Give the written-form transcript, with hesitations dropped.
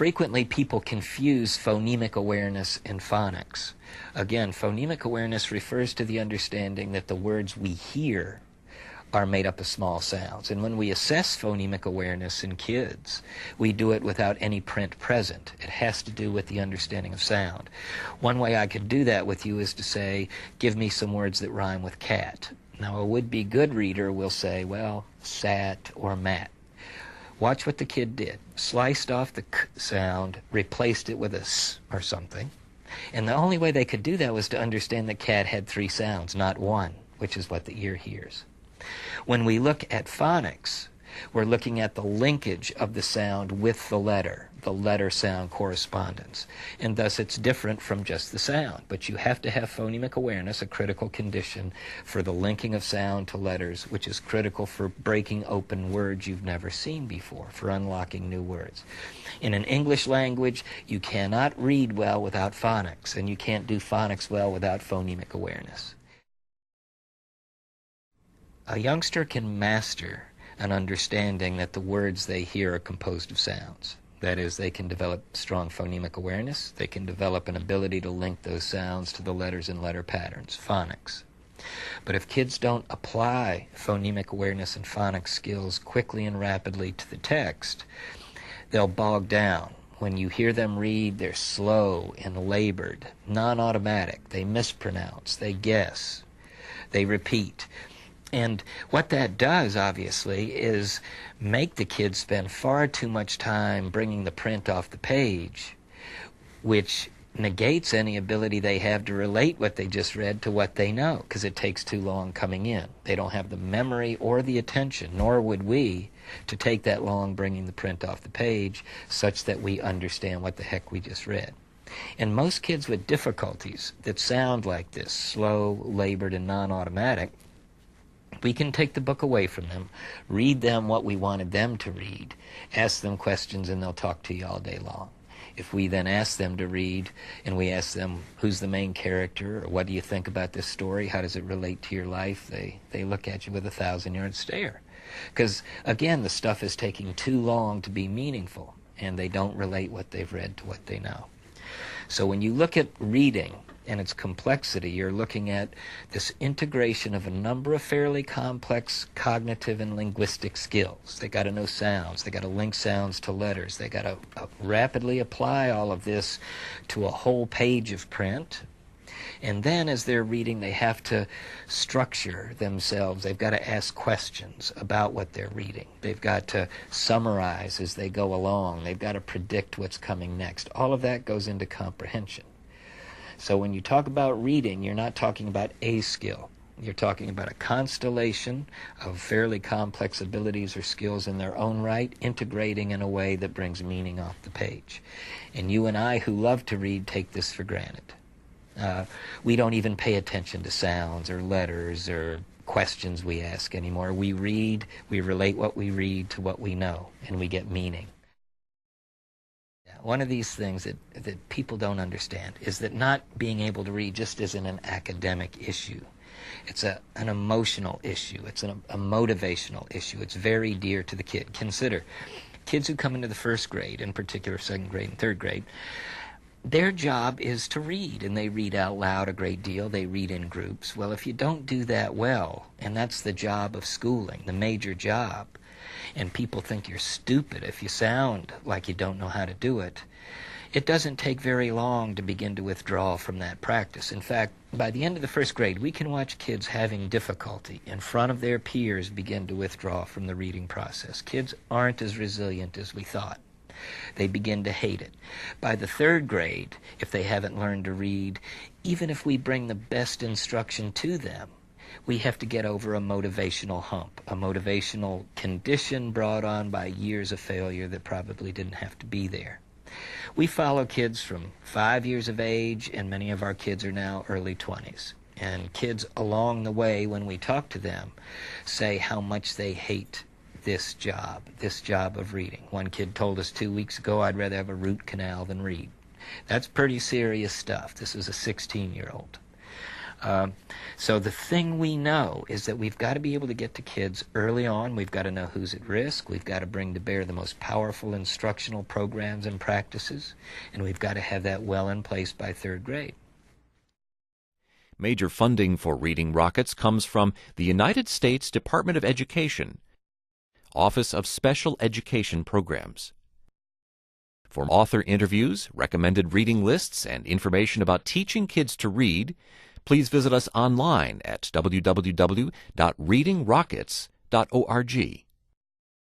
frequently people confuse phonemic awareness and phonics. Again, phonemic awareness refers to the understanding that the words we hear are made up of small sounds. And when we assess phonemic awareness in kids, we do it without any print present. It has to do with the understanding of sound. One way I could do that with you is to say, give me some words that rhyme with cat. Now, a would-be good reader will say, well, sat or mat. Watch what the kid did. Sliced off the k sound, replaced it with a s or something. And the only way they could do that was to understand that cat had 3 sounds, not 1, which is what the ear hears. When we look at phonics, we're looking at the linkage of the sound with the letter-sound correspondence. And thus it's different from just the sound. But you have to have phonemic awareness, a critical condition for the linking of sound to letters, which is critical for breaking open words you've never seen before, for unlocking new words. In an English language, you cannot read well without phonics, and you can't do phonics well without phonemic awareness. A youngster can master an understanding that the words they hear are composed of sounds. That is, they can develop strong phonemic awareness. They can develop an ability to link those sounds to the letters and letter patterns, phonics. But if kids don't apply phonemic awareness and phonics skills quickly and rapidly to the text, they'll bog down. When you hear them read, they're slow and labored, non-automatic. They mispronounce, they guess, they repeat. And what that does, obviously, is make the kids spend far too much time bringing the print off the page, which negates any ability they have to relate what they just read to what they know, because it takes too long coming in. They don't have the memory or the attention, nor would we, to take that long bringing the print off the page such that we understand what the heck we just read. And most kids with difficulties that sound like this, slow, labored, and non-automatic, we can take the book away from them, read them what we wanted them to read, ask them questions, and they'll talk to you all day long. If we then ask them to read, and we ask them, who's the main character, or what do you think about this story, how does it relate to your life, they look at you with a 1,000-yard stare. Because, again, the stuff is taking too long to be meaningful, and they don't relate what they've read to what they know. So when you look at reading and its complexity, you're looking at this integration of a number of fairly complex cognitive and linguistic skills. They got to know sounds. They got to link sounds to letters. They got to rapidly apply all of this to a whole page of print. And then as they're reading, they have to structure themselves. They've got to ask questions about what they're reading. They've got to summarize as they go along. They've got to predict what's coming next. All of that goes into comprehension. So when you talk about reading, you're not talking about a skill. You're talking about a constellation of fairly complex abilities or skills in their own right, integrating in a way that brings meaning off the page. And you and I, who love to read, take this for granted. We don't even pay attention to sounds or letters or questions we ask anymore. We read, we relate what we read to what we know, and we get meaning. One of these things that people don't understand is that not being able to read just isn't an academic issue. It's an emotional issue. It's a motivational issue. It's very dear to the kid. Consider, kids who come into the first grade, in particular second grade and third grade, their job is to read, and they read out loud a great deal. They read in groups. Well, if you don't do that well, and that's the job of schooling, the major job, and people think you're stupid if you sound like you don't know how to do it, it doesn't take very long to begin to withdraw from that practice. In fact, by the end of the first grade, we can watch kids having difficulty in front of their peers begin to withdraw from the reading process. Kids aren't as resilient as we thought. They begin to hate it. By the third grade, if they haven't learned to read, even if we bring the best instruction to them, we have to get over a motivational hump, a motivational condition brought on by years of failure that probably didn't have to be there. We follow kids from 5 years of age, and many of our kids are now early 20s. And kids along the way, when we talk to them, say how much they hate this job of reading. One kid told us 2 weeks ago, I'd rather have a root canal than read. That's pretty serious stuff. This is a 16-year-old. So the thing we know is that we've got to be able to get to kids early on. We've got to know who's at risk. We've got to bring to bear the most powerful instructional programs and practices. And we've got to have that well in place by third grade. Major funding for Reading Rockets comes from the United States Department of Education, Office of Special Education Programs. For author interviews, recommended reading lists, and information about teaching kids to read, please visit us online at www.readingrockets.org.